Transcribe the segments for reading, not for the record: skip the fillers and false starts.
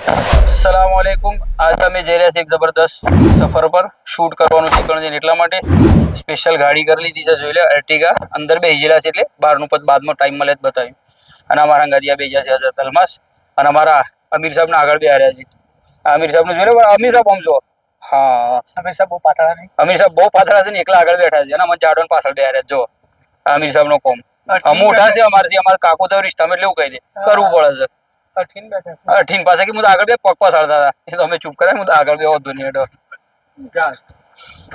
સલામવાલેકુમ. આજે અમે જઈ રહ્યા છીએ એક જબરદસ્ત સફર પર. શૂટ કરવાનું શીખવાનું છે એટલા માટે સ્પેશિયલ ગાડી કરી લીધી છે. જોઈ લે, અર્ટિગા અંદર બે હિજેલા છે એટલે બહારનું પદ બાદમાં ટાઈમ મળે જ બતાવ્યું. અને અમારા ગાદિયા બે છે હજરત અલમાસ અને અમારા અમીર સાહેબના આગળ બે હાર્યા છે. અમીર સાહેબનું જોઈ લે, અમીર સાહેબ આમ જો. હા, અમીર સાહેબ બહુ પાતળા નહીં. અમીર સાહેબ બહુ પાતળા છે ને એકલા આગળ બેઠા છે અને અમે જાડોન પાછળ બે હાર્યા જો. અમીર સાહેબનો કોમ મોટા છે અમારથી. અમારા કાકો તો રિશ્તામાં એટલે એવું કહી દે કરવું પડે છે. અઠીન પાસે કે હું આગળ બે પગ પાછળતા હતા એ તો અમે ચૂપ કર્યા. હું આગળ બે હોતો નહીં હેઠો.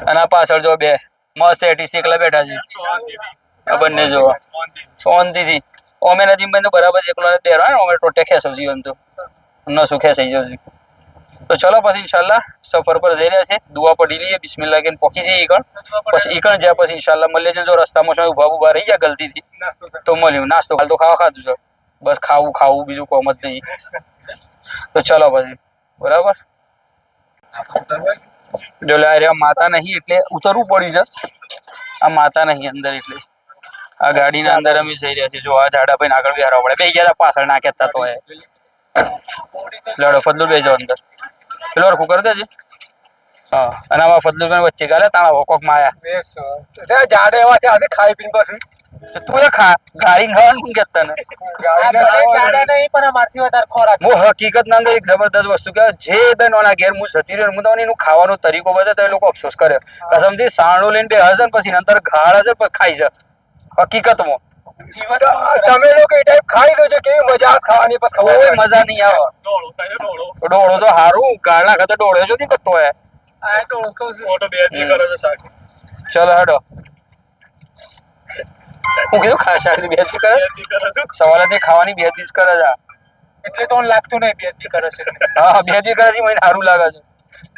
અને આ પાછળ જો બે મસ્ત એટીસ એકલા બેઠા છે. આ બંને જો શાંતિથી અમે નથી ભાઈ તો બરાબર એકલો બેરો ને અમે ટોટે ખેંચો જીવન તો ન શું ખેંચાઈ જશે. તો ચલો પછી ઇન્શાલ્લાહ સફર પર જઈ રહ્યા છે. દુઆ પડી લઈએ, બિસ્મિલ્લાહ કહીને પોકી જઈએ ઈકણ. પછી ઈકણ જ્યાં પછી ઇન્શાલ્લાહ મળીએ છે. જો રસ્તામાં શું ઉભા રહી ગયા ગલતીથી તો મળ્યું. નાસ્તો હાલ તો ખાધું છે. બસ ખાવું બીજું કોમ જ નહીં. તો ચલો પછી બરાબર. જો લે માતા નહીં એટલે ઉતરવું પડ્યું છે. આ માતા નહીં અંદર એટલે આ ગાડીના અંદર અમે જઈ રહ્યા છીએ. જો આ ઝાડા ભાઈ આગળ બી હારવા પડે. બે ગયા પાછળ ના કહેતા તો લડો ફદલું બે જાઓ અંદર. પેલો રખું કરી દેજે. હા, અને આમાં ફદલુભાઈ વચ્ચે ગાલે તાણા હોકોક માયા ઝાડ એવા છે. આજે ખાઈ પીને પછી તું ખા ગાડી ખાવાનું કેતા ને હકીકત ના અંદર એક જબરદસ્ત વસ્તુ કે જે બહેનોના ઘેર હું જતી રહ્યો હું તમને એનું ખાવાનો તરીકો બતાવે તો એ લોકો અફસોસ કરે. કસમથી સાણો લઈને બે હશે ને પછી અંદર ઘાડ હશે પછી ખાઈ છે. હકીકતમાં તમે લોકો એ ટાઈપ ખાઈ દો છો. કેવી મજા ખાવાની પછી કોઈ મજા નહીં આવે. ડોળો તો હારું ગાળ નાખે તો ડોળો છો નહીં પત્તો હે. ચલો હેડો. હું કીધું શાકની બેદબી કરે સવાલ ખાવાની બેદબી કરે છે એટલે તો લાગતું નહીં બેદબી કરે છે. હા, બેદબી કરે છે મને સારું લાગે છે.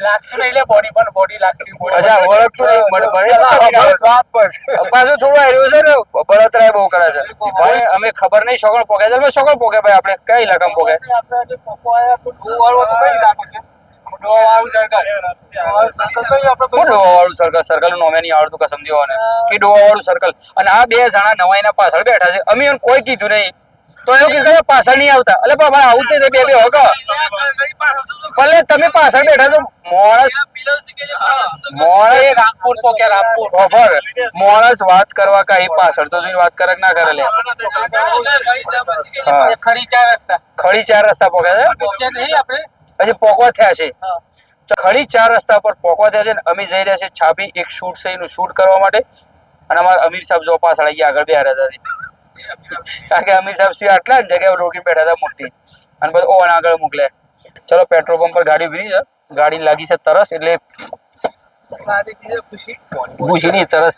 લાગતું નહીં લે બોડી પણ બોડી લાગતી. અચ્છા, ઓળખતું નહીં મને પાછું થોડું આવ્યું છે ને બળતરાય બહુ કરે છે ભાઈ. અમે ખબર નહીં શોગણ પોકે છે. શોગણ પોકે ભાઈ આપણે કઈ ઇલાકામાં પોકે સર્કલ નોમે નહીં આવડતું કસમ દેવાને કે ડોવા વાળું સર્કલ. અને આ બે જણા નવાઈના પાછળ બેઠા છે. અમે કોઈ કીધું નહીં તો એવું કીધું પાછળ નહીં આવતા. એટલે પણ આવું જ બે બે હોગ ભલે તમે પાછળ બેઠા છો. માણસ વાત કરવા કઈ પાછળ તો જોઈને વાત કરે ના કરે લે. ખડી ચાર રસ્તા પોકે છે. પછી પોકવા થયા છે. ખડી ચાર રસ્તા પર પોકવા થયા છે ને અમે જઈ રહ્યા છે છાપી એક શૂટ છે એનું શૂટ કરવા માટે. અને અમારા અમીર સાહેબ જો પાછળ અહીંયા આગળ બે હાર્યા હતા. કારણ કે અમીર સાહેબ સિવાય આટલા જ જગ્યાએ રોકી બેઠા હતા મોટી અને પછી ઓન આગળ મોકલે. ચલો પેટ્રોલ પંપ પર ગાડી ઉભી છે. ગાડી લાગી છે તરસ એટલે ભૂસી તરસ.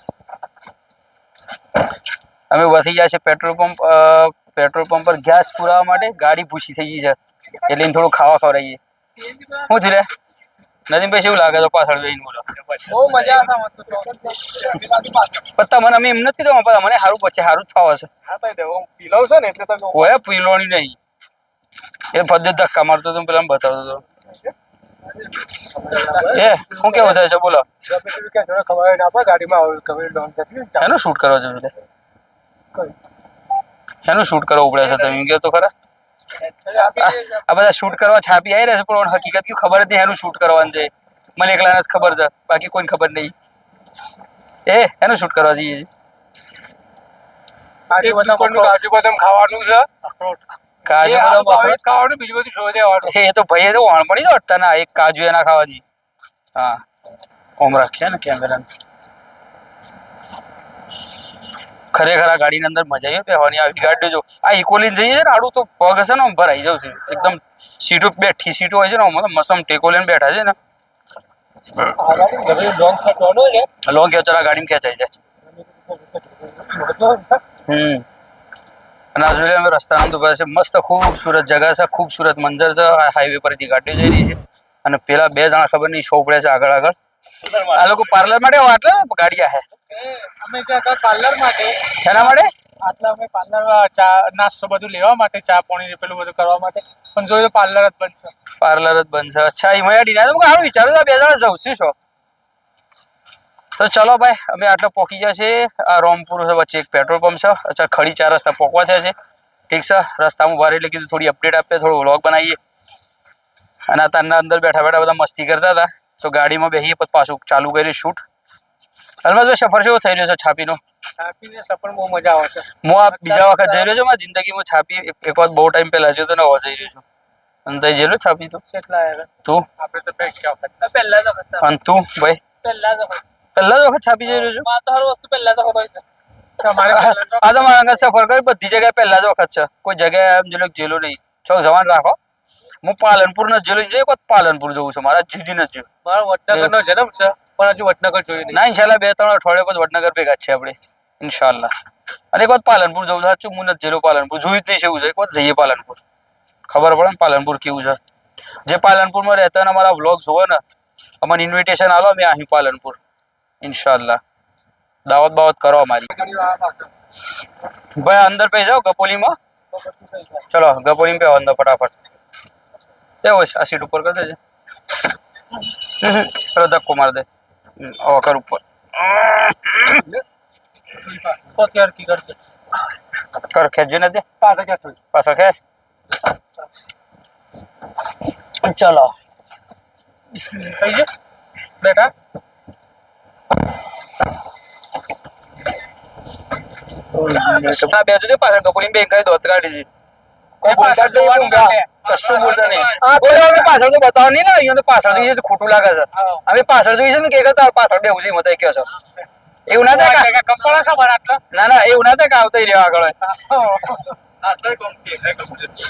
અમે વસી ગયા છે પેટ્રોલ પંપ પર ગેસ પુરાવા માટે. ગાડી ભૂસી થઈ ગઈ છે એટલે થોડું ખાવા ખવડાવીએ. શું થયું રે નજીમભાઈ શું લાગે તો પાછળ જઈને બોલો. બહુ મજા પત્તા મને અમે એમ નથી કીધું મને સારું પછી સારું જ ફાવે છે. પીલો છે ને એટલે કોઈ પીલોણી નહીં એ પદ્ધતિ ધક્કા મારતો તો પેલા બતાવતો હતો. એ શું કેવું થાય છે બોલો. એનું શૂટ કરવા છે એનું શૂટ કરવું પડે છે. તમે કહો તો ખરા આ બધા શૂટ કરવા છાપી આવી રહ્યા છે પણ હકીકત કયું ખબર જ નહીં એનું શૂટ કરવાનું છે. મને એકલાને જ ખબર છે બાકી કોઈને ખબર નહીં. એનું શૂટ કરવા જઈએ કાજુ બદામ ખાવાનું છે. કાજુ બદામ ખાવાનું બીજું બધું શોધે એ તો ભાઈ તો વાણપણી અટતા ના એક કાજુ એના ખાવાથી. હા, ઓમ રાખ્યા ને કેમેરા. ખરેખર આ ગાડીની અંદર મજા આવી બેહવાની. આવી ગાડી જો આ ઇકોલીન જઈએ છે ને આડું તો પગ હશે ને ભરાઈ જશે એકદમ. સીટો બેઠી સીટો હોય છે ને મસ્ત ટેકો લઈને બેઠા છે ને. લોંગ ખેંચો ગાડીમાં ખેંચાઈ જાય. અને આજુ અમે રસ્તાના તો છે મસ્ત ખૂબસૂરત જગા છે, ખૂબસૂરત મંજર છે. હાઈવે પરથી ગાડીઓ જઈ રહી છે અને પેલા બે જણા ખબર નહીં શો પડે છે આગળ આગળ. આ લોકો પાર્લર માટે આટલા ગાડી હે અમે પાર્લર માટે એના માટે આટલા અમે પાર્લર ચા નાસ્તો બધું લેવા માટે ચા પાણી પેલું બધું કરવા માટે પણ જોયું પાર્લર જ બનશે. પાર્લર જ બનશે. અચ્છા એમાં ડીના સારું વિચારો બે જણા જવું છો. તો ચલો ભાઈ અમે આટલા પોકી ગયા છે. આ રોમપુર વચ્ચે એક પેટ્રોલ પંપ છે. અચ્છા ખડી ચાર રસ્તા પોકવા થયા છે. ઠીક છે, રસ્તામાં ઉભા એટલે કીધું થોડી અપડેટ આપીએ, થોડો વ્લોગ બનાવીએ. અને અત્યારના અંદર બેઠા બેઠા બધા મસ્તી કરતા હતા તો ગાડીમાં બેસીએ પછી પાછું ચાલુ કરી શૂટ. અલ્મતભાઈ સફર કેવો થઈ રહ્યો છે છાપીનો? છાપીને સફર બહુ મજા આવે છે. હું આ બીજા વખત જઈ રહ્યો છું મારી જિંદગીમાં છાપી એક વાર બહુ ટાઈમ પહેલા જયો તો ને હવે જઈ રહ્યો છું. અને તઈ જેલું છાપી તો કેટલા આવ્યા તું? આપણે તો પહેલા જ વખત. અને તું ભાઈ પહેલા જ વખત. પહેલા જ વખત છાપી જઈ રહ્યો છું? આ તો હર વસ્તુ પહેલા જ વખત હોય છે. તમારે આ તો મારા અંગત સફર કરી બધી જગ્યાએ પહેલા જ વખત છે. કોઈ જગ્યાએ એમ જેલું નહીં. ચોક જવાન રાખો. હું પાલનપુર ન જેલું જોઈએ કોઈ પાલનપુર જવું છે મારા જુદી નથી. મારો વડનગરનો જન્મ છે પણ હજુ વડનગર જોયું નહીં. ના ઇન્શાલ્લાહ 2-3 અઠવાડિયા પછી વડનગર ભેગા જ છે આપણે ઇન્શાલ્લાહ. અને એક વાર પાલનપુર જવું છે. સાચું હું નથી જેલું પાલનપુર જોયું જ નહીં છે એવું છે. એક વાર જઈએ પાલનપુર ખબર પડે ને પાલનપુર કેવું છે. જે પાલનપુરમાં રહેતા હોય ને અમારા વ્લોગ જોવે ને અમને ઇન્વિટેશન આલો અમે અહીં પાલનપુર ઇન્શાલ્લાહ દાવત બાવત કરો અમારી. ભાઈ અંદર પે જાઓ ગપોલીમાં. ચલો ગપોલીમાં પે અંદર ફટાફટ. એવું છે આ સીટ ઉપર કરી દેજે. ચલો ધક્કો માર દે. કર ઉપર કર ખેંચજો ને દે પાછળ ખેંચ. ચલો થઈ છે બેટા. બેજુ છે પાછળ ગપોલી બેંક કરી દોત કાઢી છે. કોઈ બોલતા જ નહીં કશું બોલતા નહીં. કોઈ અમે પાછળ તો બતાવો નહીં ને અહીંયા તો પાછળ જોઈએ તો ખોટું લાગે છે. અમે પાછળ જોઈએ છે ને કે તાર પાછળ બેવું છે મત કહો છો એવું ના થાય કંપળા છે મારા આટલા. ના ના એવું ના થાય કે આવતા રહેવા આગળ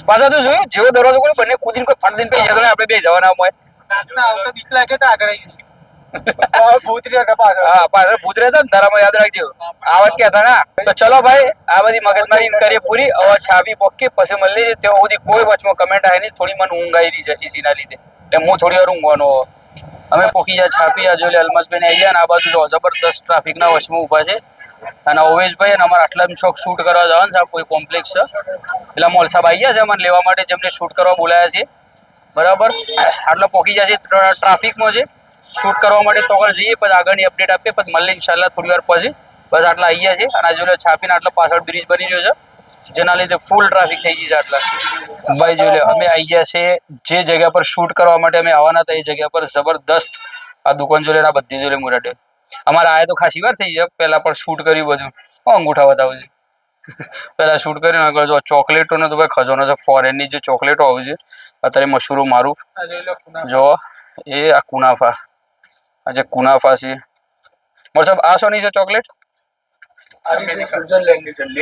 પાછા તું જોયું જેવો દરવાજો કોઈ બંને કૂદીને કોઈ ફાટ દઈને પે જતો આપણે બે જવાના હોય આવતા બીક લાગે તો આગળ ભૂત પાછળ ભૂત રહેતા ને તારામાં યાદ રાખજો આ વાત કહેતા ના. તો ચલો ભાઈ આ બધી મગજમારી કરીએ પૂરી. હવે છાપી પોકી પછી મળી છે ત્યાં સુધી કોઈ વચમાં કમેન્ટ આવે નહીં. થોડી મને ઊંઘ આવી રહી છે એસીના લીધે એટલે હું થોડી વાર ઊંઘવાનો. અમે પોકી જાય છાપી આ જોઈ અલમસભાઈને આવી ગયા ને આ બાજુ જો જબરદસ્ત ટ્રાફિકના વચમાં ઊભા છે. અને ઓવેશભાઈ અને અમારા આટલા શોખ શૂટ કરવા જવાનું છે. કોઈ કોમ્પ્લેક્સ છે એટલે મોલ સાહેબ આવી ગયા છે અમને લેવા માટે જેમને શૂટ કરવા બોલાયા છે બરાબર. આટલા પોકી જાય છે ટ્રાફિકમાં છે શૂટ કરવા માટે તો આગળ જઈએ પછી આગળની અપડેટ આપીએ પછી મળીએ ઇન્શાલ્લાહ થોડી વાર પછી. બસ આટલા આવી ગયા છે અને આ જોઈ છાપીને આટલા પાછળ બ્રિજ બની રહ્યો છે જેના લીધે ફૂલ ટ્રાફિક થઈ ગઈ છે આટલા. ભાઈ જોઈ લે અમે આવી ગયા છે જે જગ્યા પર શૂટ કરવા માટે અમે આવવાના હતા એ જગ્યા પર જબરદસ્ત આ દુકાન જોઈ લે બધી જોઈ લે મુરાટે. અમારે આયા તો ખાસી વાર થઈ જાય પહેલા પણ શૂટ કર્યું બધું. અંગૂઠા બતાવું છે પહેલા શૂટ કર્યું આગળ જો ચોકલેટો ને તો ભાઈ ખજાનો છે ફોરેનની જે ચોકલેટો આવે છે અત્યારે મશહૂર મારું જો એ આ કુનાફા આ જે કુનાફા છે મતલબ આ શોની છે ચોકલેટ? સ્વિટ્ઝરલેન્ડ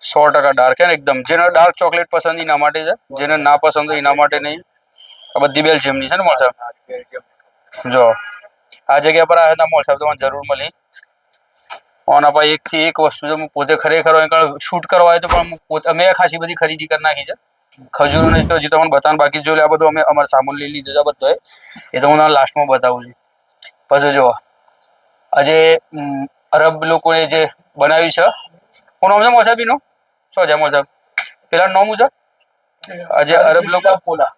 100% ડાર્ક છે ને એકદમ. જેને ડાર્ક ચોકલેટ પસંદ એના માટે છે જેને ના પસંદ હોય એના માટે નહીં. આ બધી બેલ્જિયમની છે ને મોલ સાહેબ. જો આ જગ્યા પર આવ્યા હતા મોલ સાહેબ તમારે જરૂર મળી. ઓના પર એકથી એક વસ્તુ છે હું પોતે ખરેખર શૂટ કરવા આવ્યો તો પણ પોતે અમે ખાસી બધી ખરીદી કરી નાખી છે. ખજૂરો નહીં તો હજી તમને બતાવવાનું બાકી જોઈ લે આ બધું અમે અમારો સામાન લઈ લીધો છે બધો એ તો હું તમને લાસ્ટમાં બતાવું છું. પછી જો આજે અરબ લોકોએ જે બનાવ્યું છે કોણ નામ છે મોસાબીનું શું છે મોસાબ પેલા નામ છે આજે અરબ લોકો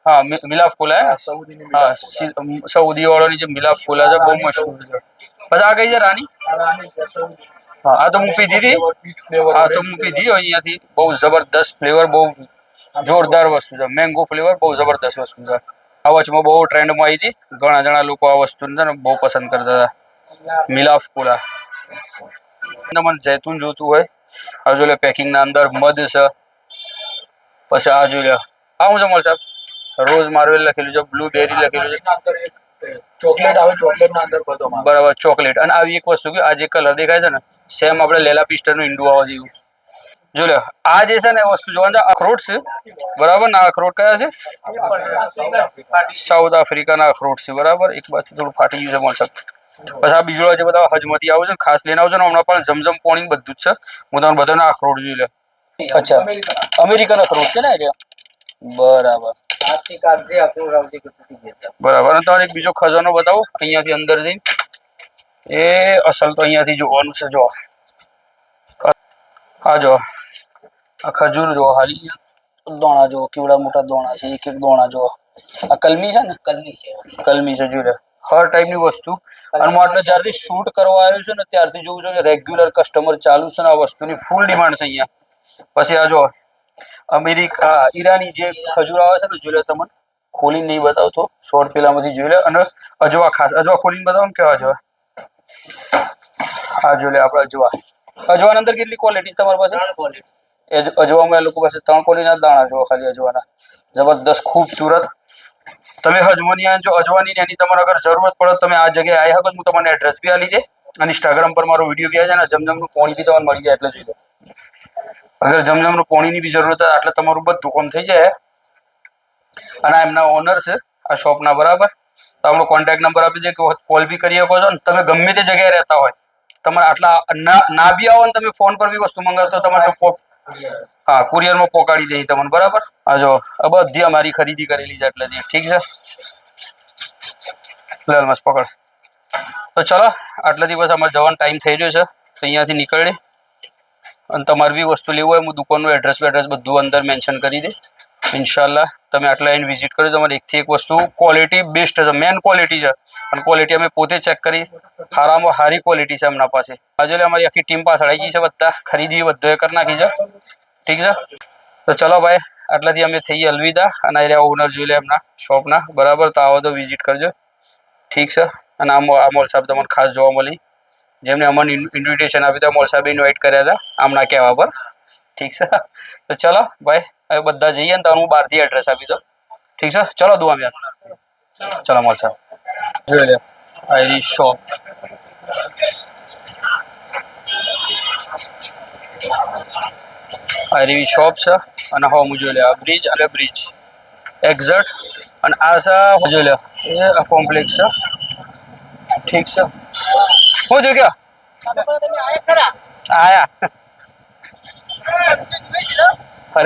હા મિલાફ કોલા હા સઉદી વાળાની જે મિલાફ કોલા છે બહુ મશહૂર છે. પછી આ કઈ છે રાની? હા આ તો હું પીધી હતી. હા તો હું પીધી અહીંયાથી બહુ જબરદસ્ત ફ્લેવર બહુ જોરદાર વસ્તુ છે. મેંગો ફ્લેવર બહુ જબરદસ્ત વસ્તુ છે. આ વચમાં બહુ ટ્રેન્ડમાં આવી હતી. ઘણા જણા લોકો આ વસ્તુને બહુ પસંદ કરતા હતા. મિલાફ કોલા મને જૈતુન જોતું હોય આ જોઈ લે પેકિંગના અંદર મધ છે. પછી આ જોઈ લે આ હું છે મોલ સાહેબ રોઝ માર્વેલ લખેલું છે બ્લુબેરી લખેલું છે ચોકલેટ આવે ચોકલેટના અંદર બધો બરાબર ચોકલેટ. અને આવી એક વસ્તુ કે આ જે કલર દેખાય છે ને સેમ આપણે લેલા પિસ્ટરનું ઈંડું આવવા જેવું. જો લે આ જે છે ને વસ્તુ જોવાનું અખરોટ છે બરાબર ને. આ અખરોટ કયા છે? સાઉથ આફ્રિકાના અખરોટ છે બરાબર. એક બાજુ થોડું ફાટી ગયું છે મોલ સાહેબ. બસ આ બીજો જે બધા હજમતી આવું છે ખાસ લઈને આવજો ને હમણાં પણ જમજમ પોણી બધું જ છે. હું તમને બધાના અખરોટ જોઈ લે. અચ્છા અમેરિકન અખરોટ છે ને બરાબર બરાબર. અને તમારે એક બીજો ખજાનો બતાવો અહીંયાથી અંદર જઈને. એ અસલ તો અહીંયાથી જોવાનું છે. જો હા જો આ ખજૂર જો હારી દોણા જો કેવડા મોટા દોણા છે. એક એક દોણા જો આ કલમી છે ને કલમી છે જોઈ લે હર ટાઈપની વસ્તુ. અને હું આટલે જ્યારથી શૂટ કરવા આવ્યો છું ને ત્યારથી જોઉં છું કે રેગ્યુલર કસ્ટમર ચાલુ છે ને આ વસ્તુની ફૂલ ડિમાન્ડ છે અહીંયા. પછી આ જો અમેરિકા ઈરાની જે ખજૂર આવે છે ને જોઈ લો તમને, ખોલીને નહીં બતાવતો, શોર્ટ પેલામાંથી જોઈ લે. અને અજવા ખાસ અજવા ખોલીને બતાવો ને કેવા અજવા. આ જોઈ લે આપણે અજવા. અજવાની અંદર કેટલી ક્વોલિટી તમારી પાસે? અજવામાં એ લોકો પાસે 3 ક્વોલિટીના દાણા જો ખાલી અજવાના, જબરદસ્ત ખૂબસૂરત. તમે અજવાની જો અજવાની એની તમારે અગર જરૂરત પડે તમે આ જગ્યાએ આવી શકો. હું તમને એડ્રેસ બી આપી દે અને ઇન્સ્ટાગ્રામ પર મારો વિડીયો બી આવે છે ને, જમજમનું પાણી બી તમને મળી જાય એટલે જોઈ લો. અગર જમજમનું પાણીની બી જરૂરત હોય એટલે તમારું બધું કામ થઈ જાય. અને એમના ઓનર છે આ શોપના, બરાબર. તો આપણો કોન્ટેક્ટ નંબર આપી દે કે કોલ બી કરી શકો છો. ને તમે ગમે તે જગ્યાએ રહેતા હોય, તમારે આટલા ના બી આવો ને તમે ફોન પર બી વસ્તુ મંગાવતો તમારે તો હા કુરિયરમાં પહોંચાડી દઈએ તમને, બરાબર. હા જો આ બધી અમારી ખરીદી કરેલી છે એટલે ઠીક છે. લે મસ્ત પકડ. તો ચલો આટલા દિવસ અમારે જવાનો ટાઈમ થઈ રહ્યો છે, તો અહીંયાથી નીકળીએ. અને તમારે બી વસ્તુ લેવું હોય હું દુકાનનું એડ્રેસ બધું અંદર મેન્શન કરી દે. ઇન્શાલ્લાહ તમે આટલા આવીને વિઝિટ કરજો. તમારે એકથી એક વસ્તુ ક્વોલિટી બેસ્ટ છે, મેન ક્વોલિટી છે. અને ક્વોલિટી અમે પોતે ચેક કરી, સારામાં સારી ક્વોલિટી છે એમના પાસે. બાજુ અમારી આખી ટીમ પાછળ આવી ગઈ છે, બધા ખરીદી બધું કરી નાખી છે. ઠીક છે. તો ચલો ભાઈ આટલાથી અમે થઈએ અલવિદા. અને આ ઓનર જોઈ લે એમના શોપના, બરાબર. તો આવો તો વિઝિટ કરજો, ઠીક છે. અને આ મોલ સાહેબ તમને ખાસ જોવા મળી, જેમને અમને ઇન્વિટેશન આપી તો મોલ સાહેબ ઇન્વાઇટ કર્યા હતા આમના કહેવા પર, ઠીક છે. તો ચલો ભાઈ હવે બધા જઈએ ને તો હું બહારથી એડ્રેસ આપી દો, ઠીક છે. ચલો દુઆ યાર, ચલો મોલ સાહેબ જોઈ લે આયરી શોપ. આયરી શોપ છે. અને હો હું જોઈ લે આ બ્રિજ અને બ્રિજ એક્ઝેક્ટ. અને આ છે જોઈ લે એ આ કોમ્પ્લેક્સ છે, ઠીક છે. હું જોઈ ગયો આયા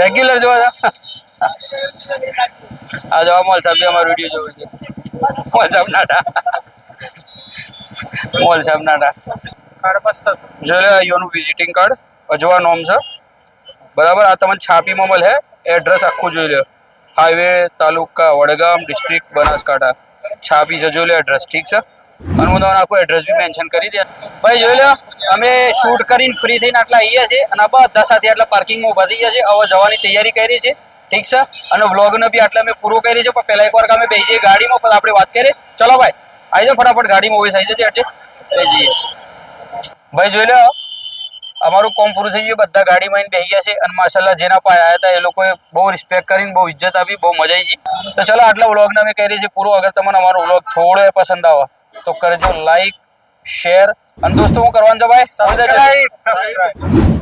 રેગ્યુલર જોવા હતા. આ જો મોલ સાહેબ અમારો વિડીયો જોવે છે. મોલ સાહેબ નાટા, મોલ સાહેબ નાટા. જોઈ લે યોનું વિઝિટિંગ કાર્ડ, અજવા નોમ છે, બરાબર. આ તમને છાપીમાં મળે. એડ્રેસ આખું જોઈ લે, હાઈવે તાલુકા વડગામ ડિસ્ટ્રિક્ટ બનાસકાંઠા. છાપી છે જોઈ લે એડ્રેસ, ઠીક છે. અને હું તમને આખું એડ્રેસ બી મેન્શન કરી દે. ભાઈ જોઈ લો અમે શૂટ કરીને ફ્રી થઈને આટલા આવીએ છીએ અને બધા સાથે આટલા પાર્કિંગમાં ઉભા થઈ ગયા છે. હવે જવાની તૈયારી કરી છે, ઠીક છે. અને વ્લોગને બી આટલા અમે પૂરો કરી છે. પણ પહેલા એકવાર અમે બેસી જઈએ ગાડીમાં, પછી આપણે વાત કરીએ. ચલો ભાઈ આવી જાઓ ફટાફટ ગાડીમાં, ઓવેસ આવી જશે એટલે બેસી જઈએ. ભાઈ જોઈ લો અમારું કોમ પૂરું થઈ ગયું, બધા ગાડીમાં આવીને બેસી ગયા છે. અને માશાલ્લાહ જેના પાસે આવ્યા હતા એ લોકોએ બહુ રિસ્પેક્ટ કરીને બહુ ઇજ્જત આપી, બહુ મજા આવી ગઈ. તો ચલો આટલા વ્લોગને અમે કરીએ છીએ પૂરો. અગર તમને અમારો વ્લોગ થોડો પસંદ આવે તો કરજો લાઈક, શેર. અને દોસ્તો હું કરવાનું છે ભાઈ, સબસ્ક્રાઇબ.